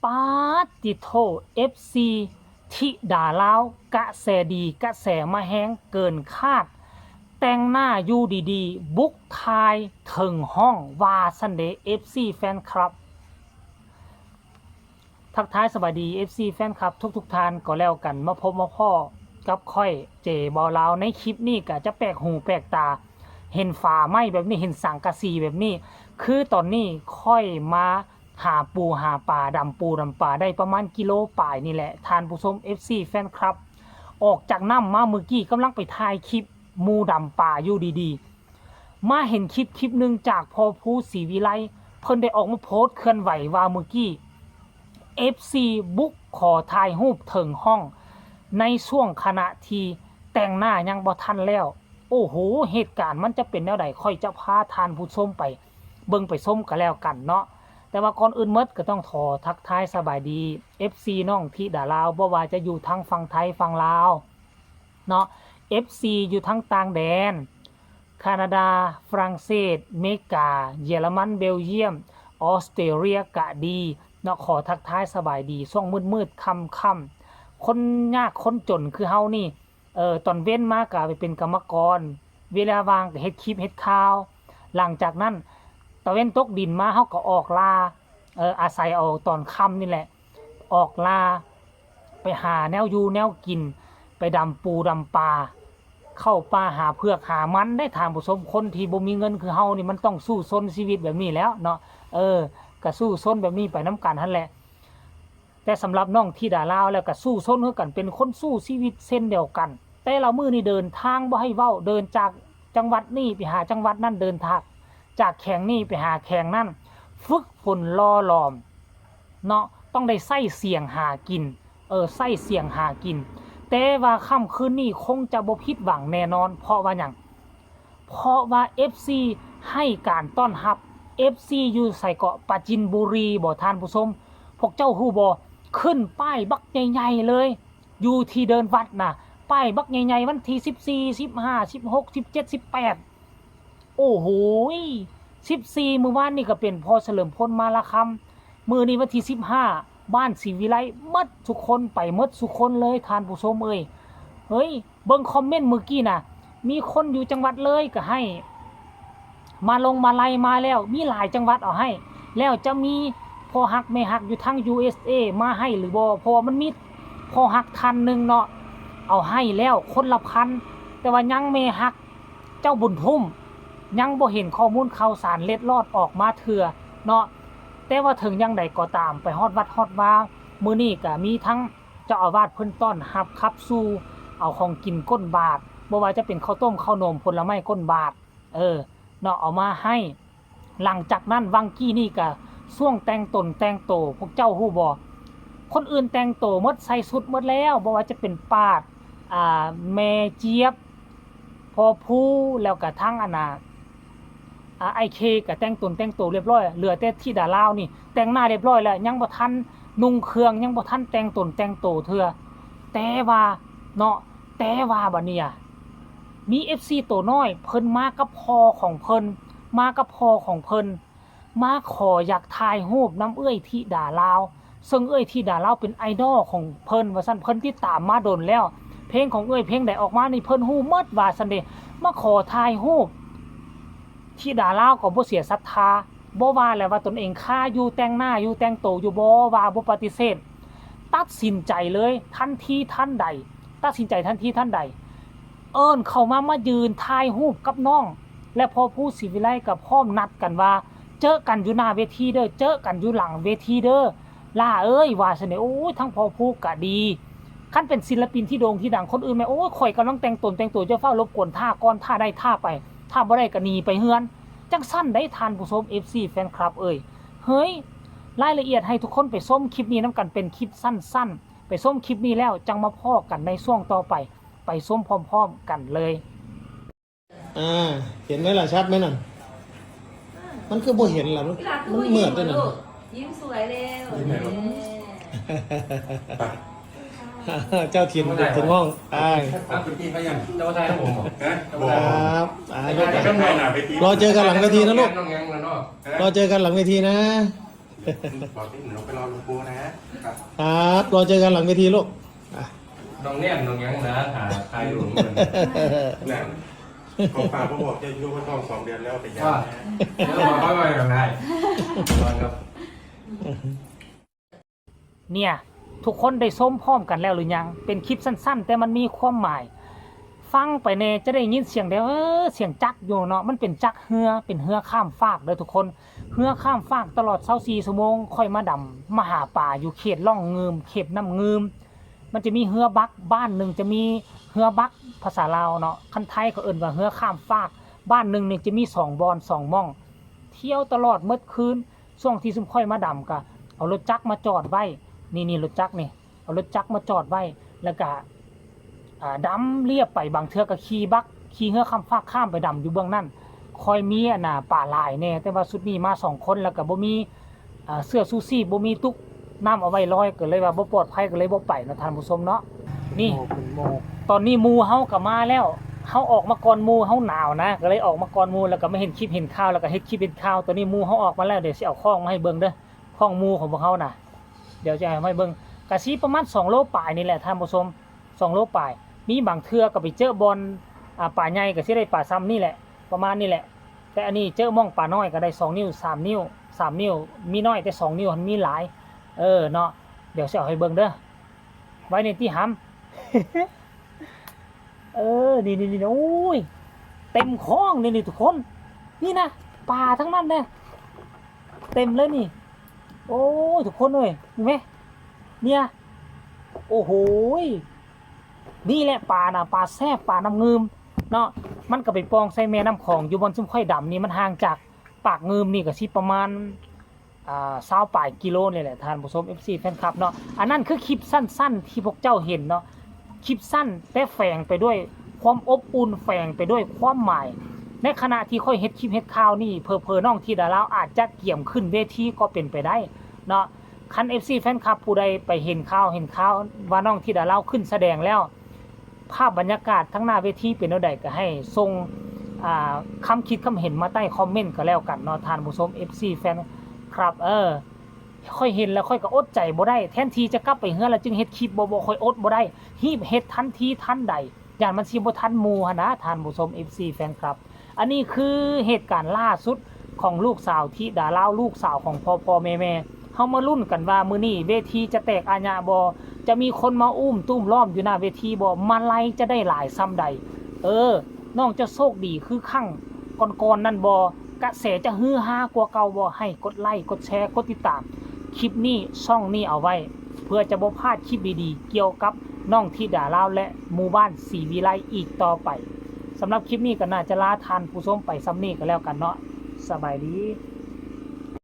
ปาติโท FC ทิดาลาวกะแสดีกะแสมาแห้งเกินคาดแต่งหน้าอยู่ดีๆบุกทายถึงห้องวาซันเดย์ FC แฟนคลับทักทายสวัสดี FC แฟนคลับทุกท่านก็แล้วกันมาพบมาพ่อกับค่อยเจบอลาวในคลิปนี้ก็จะแปลกหูแปลกตาเห็นฝาไหม้แบบนี้เห็นสังกะสีแบบนี้คือตอนนี้ค่อยมาหาปูหาปลาดำปูดำปลาได้ประมาณกิโลป่ายนี่แหละทานผู้ชม FC แฟนคลับออกจากน้ำมาเมื่อกี้กำลังไปถ่ายคลิปมูดำปลาอยู่ดีๆมาเห็นคลิปหนึ่งจากพอผู้ศรีวิไลเพิ่นได้ออกมาโพสต์เคลื่อนไหวว่าเมื่อกี้ FC บุกขอถ่ายรูปถึงห้องในช่วงขณะที่แต่งหน้ายังบ่ทันแล้วโอ้โหเหตุการณ์มันจะเป็นแนวใดค่อยจะพาทานผู้ชมไปเบิ่งไปชมกันแล้วกันเนาะแต่ว่าก่อนอื่นหมดก็ต้องขอทักทายสบายดี FC น้องที่ดาลาวบ่ว่าจะอยู่ทั้งฝั่งไทยฝั่งลาวเนาะ FC อยู่ทั้งต่างแดนแคนาดาฝรั่งเศสอเมริกาเยอรมันเบลเยียมออสเตรเลียกะดีเนาะขอทักทายสบายดีช่วงมืดค่ำคนยากคนจนคือเฮานี่ตอนเว้นมากก็ไปเป็นกรรมกรเวลาว่างก็เฮ็ดคลิปเฮ็ดข่าวหลังจากนั้นตะเว้นตกดินมาเฮาก็ออกล่าอาศัยเอาตอนค่ำนี่แหละออกล่าไปหาแนวอยู่แนวกินไปดำปูดำปลาเข้าป่าหาเผือกหามันได้ทานผู้ชมคนที่บ่มีเงินคือเฮานี่มันต้องสู้ซนชีวิตแบบนี้แล้วเนาะก็สู้ซนแบบนี้ไปน้ำกันหั่นแหละแต่สำหรับน้องที่ดาลาวแล้วก็สู้ซนคือกันเป็นคนสู้ชีวิตเส้นเดียวกันแต่เรามื้อนี้เดินทางบ่ให้เว้าเดินจากจังหวัดนี้ไปหาจังหวัดนั้นเดินทางจากแข่งนี้ไปหาแข่งนั่นฝึกฝนล่อหลอมเนาะต้องได้ใส่เสียงหากินใส่เสียงหากินแต่ว่าค่ำคืนนี้คงจะบ่ผิดหวังแน่นอนเพราะว่าหยังเพราะว่า FC ให้การต้อนรับ FC อยู่ใส่เกาะปราจีนบุรีบ่ท่านผู้ชมพวกเจ้าฮู้บ่ขึ้นป้ายบักใหญ่ๆเลยอยู่ที่เดินวัดน่ะป้ายบักใหญ่ๆวันที่14 15 16 17 18โอ้โห14มื้อวานนี่ก็เป็นพ่อเฉลิมพลมาละคำมื้อนี้วันที่15บ้านศรีวิไลหมดทุกคนไปหมดทุกคนเลยท่านผู้ชมเอ้ยเฮ้ยเบิ่งคอมเมนต์เมื่อกี้น่ะมีคนอยู่จังหวัดเลยก็ให้มาลงมาไล่มาแล้วมีหลายจังหวัดเอาให้แล้วจะมีพ่อฮักแม่ฮักอยู่ทั้ง USA มาให้หรือบ่เพราะมันมีพ่อฮักท่านนึงเนาะเอาให้แล้วคนละพันแต่ว่ายังแม่ฮักเจ้าบุญทุ่มยังบ่เห็นข้อมูลข่าวสารเล็ดลอดออกมาเถื่อเนาะแต่ว่าถึงยังใดก็ตามไปฮอดวัดฮอดวามื้อนี้ก็มีทั้งเจ้าอาวาสเพิ่นต้อนรับขับสู่เอาของกินก้นบาทบ่ว่าจะเป็นข้าวต้มข้าวนมผลไม้ก้นบาทเนาะเอามาให้หลังจากนั้นวังกี้นี่ก็ช่วงแต่งตนแต่งโตพวกเจ้าฮู้บ่คนอื่นแต่งโตหมดใส่ชุดหมดแล้วบ่ว่าจะเป็นปาดแม่เจี๊ยบพอผู้แล้วก็ทั้งอันน่ะไอเคก็แต่งตนแต่งโตเรียบร้อยเหลือแต่ที่ดาลาวนี่แต่งหน้าเรียบร้อยแล้วยังบ่ทันนุ่งเครื่องยังบ่ทันแต่งตนแต่งโตเทื่อแต่ว่าเนาะแต่ว่าบัดนี้มี FC ตัวน้อยเพิ่นมากับพ่อของเพิ่นมากับพ่อของเพิ่นมาขออยากถ่ายรูปน้ำเอื้อยที่ดาลาวซึ่งเอื้อยที่ดาลาวเป็นไอดอลของเพิ่นว่าซั่นเพิ่นติดตามมาโดนแล้วเพลงของเอื้อยเพลงใดออกมานี่เพิ่นฮู้หมดว่าซั่นเด้มาขอถ่ายรูปที่ดาลาวก็บ่เสียศรัทธาบ่ว่าแล้วว่าตนเองค่าอยู่แต่งหน้าอยู่แต่งโตอยู่บ่ว่าบ่ปฏิเสธตัดสินใจเลยทันทีทันใดตัดสินใจทันทีทันใดเอิ้นเข้ามายืนถ่ายรูปกับน้องและพอผู้ศรีวิไลก็พร้อมนัดกันว่าเจอกันอยู่หน้าเวทีเด้อเจอกันอยู่หลังเวทีเด้อล่าเอ้ยว่าซั่นเด้โอ้ยทั้งพอผู้ก็ดีคันเป็นศิลปินที่โด่งที่ดังคนอื่นแม่โอ้ยข่อยกำลังแต่งตนแต่งตัวจะเฝ้ารบกวนท่าก่อนท่าได้ท่าไปท่าบ่ได้ก็หนีไปเฮือนจังซั่นได้ทานผู้ชม FC แฟนคลับเอ้ยเฮ้ยรายละเอียดให้ทุกคนไปชมคลิปนี้นํกันเป็นคลิปสั้นๆไปชมคลิปนี้แล้วจังมาพ้อกันในช่วงต่อไปไปชมพร้อมๆกันเลยเห็นไหมล่ะชัดไหมนั่นมันคือบ่เห็นล่ะมันเหมือนกันน่ะยิ้มสวยเร็วเจ้าถิ่นบุกถึงห้องคุณพี่เขายังเจ้าชายผมครับรอเจอกันหลังเวทีนะลูกรอเจอกันหลังเวทีนะ บอกที่หนูไปรอหลวงปู่นะครับ ครับรอเจอกันหลังเวทีลูกอ่ะ น้องแน่นน้องยังนะหาใครอยู่เหมือน แหละของฝากเขาบอกจะอายุก็ต้อง2 เดือนแล้วแต่ยัง ว่า นะ แล้วมาค่อยๆกันได้ครับ เนี่ยทุกคนได้ส้มพร้อมกันแล้วหรือยังเป็นคลิปสั้นๆ แต่มันมีความหมาย ฟังไปเนจะได้ยินเสียงเดียวเสียงจักรอยู่เนาะมันเป็นจักรเฮือเป็นเฮือข้ามฟากเด้อทุกคนเฮือข้ามฟากตลอด24ชั่วโมงค่อยมาดำมาหาป่าอยู่เขตล่องเงิมเขตน้ำเงิมมันจะมีเฮือบักบ้านหนึ่งจะมีเฮือบักภาษาลาวเนาะคันไทยเขาเอิ้นว่าเฮือข้ามฟากบ้านหนึ่งเนี่ยจะมี2 บอน2 ม่อง เที่ยวตลอดเมื่อคืนช่วงที่ซุมค่อยมาดำก็เอารถจักรมาจอดไว้นี่รถจักรนี่เอารถจักรมาจอดไว้แล้วก็ดำเรียบไปบางเทื่อก็ขี่เฮือข้ามฟากข้ามไปดำอยู่เบื้องนั้นคอยมีป่าหลายแน่แต่ว่าสุดนี้มา2 คนแล้วก็บ่มีเสื้อซูซี่บ่มีตุกน้ำเอาไว้ลอยก็เลยว่าบ่ปลอดภัยก็เลยบ่ไปนะท่านผู้ชมเนาะนี่ตอนนี้หมู่เฮาก็มาแล้วเฮาออกมาก่อนหมู่เฮาหนาวนะก็เลยออกมาก่อนหมู่แล้วก็มาเห็นคลิปเห็นข่าวแล้วก็เฮ็ดคลิปเห็นข่าวตอนนี้หมู่เฮาออกมาแล้วเดี๋ยวสิเอาข้องมาให้เบิ่งเด้อข้องหมู่ของพวกเฮาน่ะเดี๋ยวจะเอาให้เบิ่งก็สิประมาณ2 โลปลายนี่แหละท่านผู้ชม2 โลปลายมีบางเทื่อก็ไปเจอบอลป่าใหญ่ก็สิได้ป่าซ้ำนี่แหละประมาณนี้แหละแต่อันนี้เจอม่องป่าน้อยก็ได้2 นิ้ว3 นิ้ว3 นิ้วมีน้อยแต่2 นิ้วมันมีหลายเนาะเดี๋ยวสิเอาให้เบิ่งเด้อไว้ในที่หำ นี่โอ้ยเต็มคลองนี่ทุกคนนี่นะป่าทั้งนั้นเลยเต็มเลยนี่โอ้ยทุกคนเลยเห็นไหมเนี่ยโอ้โหนี่แหละป่าน่ะป่าแซ่บป่าน้ำเงิมเนาะมันก็ไปปองใส่แม่น้ำของอยู่บนซุ้มค่อยดำนี่มันห่างจากปากเงิมนี่ก็สิประมาณ20 ปลายกิโลนี่แหละท่านผู้ชม FC แฟนคลับเนาะอันนั้นคือคลิปสั้นๆที่พวกเจ้าเห็นเนาะคลิปสั้นแต่แฝงไปด้วยความอบอุ่นแฝงไปด้วยความหมายในขณะที่ค่อยเฮ็ดคลิปเฮ็ดข่าวนี่เพอน้องที่ดาราอาจจะเกี่ยมขึ้นเวทีก็เป็นไปได้เนาะคัน FC แฟนคลับผู้ใดไปเห็นข่าวว่าน้องที่ดาราขึ้นแสดงแล้วภาพบรรยากาศทั้งหน้าเวทีเป็นแนวใดก็ให้ส่งคำคิดคำเห็นมาใต้คอมเมนต์ก็แล้วกันเนาะท่านผู้ชม FC แฟนครับค่อยเห็นแล้วค่อยก็อดใจบ่ได้แทนที่จะกลับไปเฮือนแล้วจึงเฮ็ดคลิปบ่ค่อยอดบ่ได้รีบเฮ็ดทันทีทันใดอย่างมันสิบ่ทันหมู่หั่นนะท่านผู้ชม FC แฟนครับอันนี้คือเหตุการณ์ล่าสุดของลูกสาวธิดาลาวลูกสาวของพ่อแม่เฮามาลุ้นกันว่ามื้อนี้เวทีจะแตกอาญาบ่จะมีคนมาอุ้มตุ้มล้อมอยู่หน้าเวทีบ่มาไล่จะได้หลายซ้ำใดน้องจะโชคดีคือครั้งก่อนนั่นบ่กระแสจะฮือฮากว่าเก่าบ่ให้กดไลค์กดแชร์กดติดตามคลิปนี้ช่องนี้เอาไว้เพื่อจะบ่พลาดคลิปดีๆเกี่ยวกับน้องธิดาลาวและหมู่บ้านศรีวิไลอีกต่อไปสำหรับคลิปนี้ก็น่าจะลาท่านผู้ชมไปซ้ำนี้ก็แล้วกันเนาะสบายดี